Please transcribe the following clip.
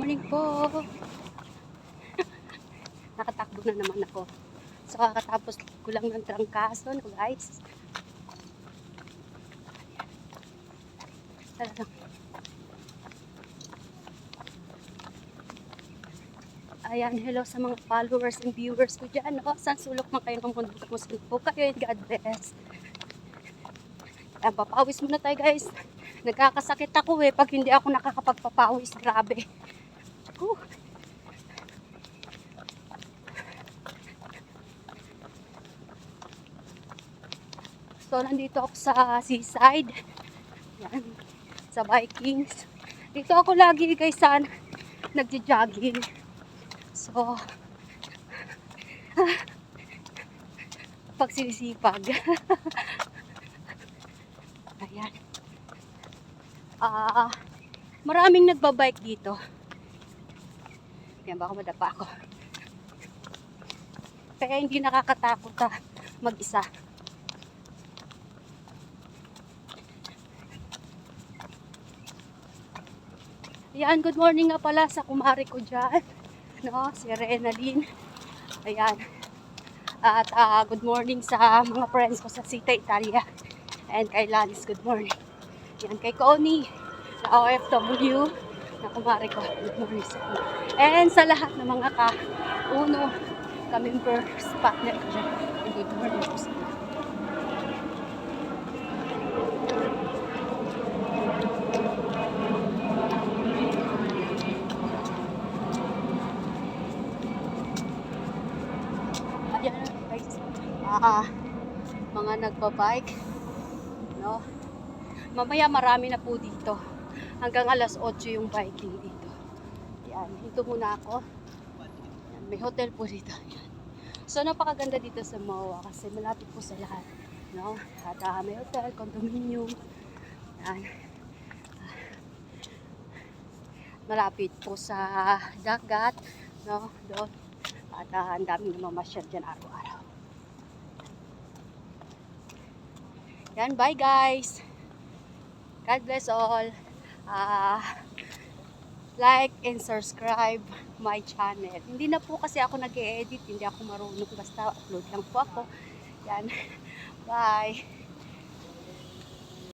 morning po. Nakatakbo na naman ako. So, kakatapos ko lang ng trangkaso, no guys. Talagang. Ayan, hello sa mga followers and viewers ko dyan. No? Saan sulok man kayo ng mundo kung saan po kayo. God bless. Ayan, papawis muna tayo guys. Nagkakasakit ako pag hindi ako nakakapagpapawis. Grabe. So, nandito ako sa seaside. Yan. Sa Vikings. Dito ako lagi guys sa nagja-jogging. So, pagsinisipag. Ayan. Maraming nagbabike dito. Yan, baka madapa ako. Kaya hindi nakakatakot mag-isa. Ayan, good morning nga pala sa kumari ko dyan. No, si Renalyn. Ayan. At good morning sa mga friends ko sa Sita Italia. And kay Lanis, good morning. Ayan, kay Connie, na OFW, na kumari ko. Good morning sa inyo. And sa lahat ng mga ka-uno, ka-members, partner ko dyan. Good morning po sa inyo. Mga nagbabike, no? Mamaya marami na po dito. Hanggang alas 8 yung biking dito. Yan, dito muna ako. Yan, may hotel po dito. Yan. So napakaganda dito sa MOA kasi malapit po sa lahat, no? At may hotel, condominium. Yan. Malapit po sa dagat, no? Doon. At ang daming namamasyal dyan araw-araw. Yan, bye guys. God bless all. Like and subscribe my channel. Hindi na po kasi ako nag-e-edit, hindi ako marunong, basta upload lang po ako. Yan. Bye.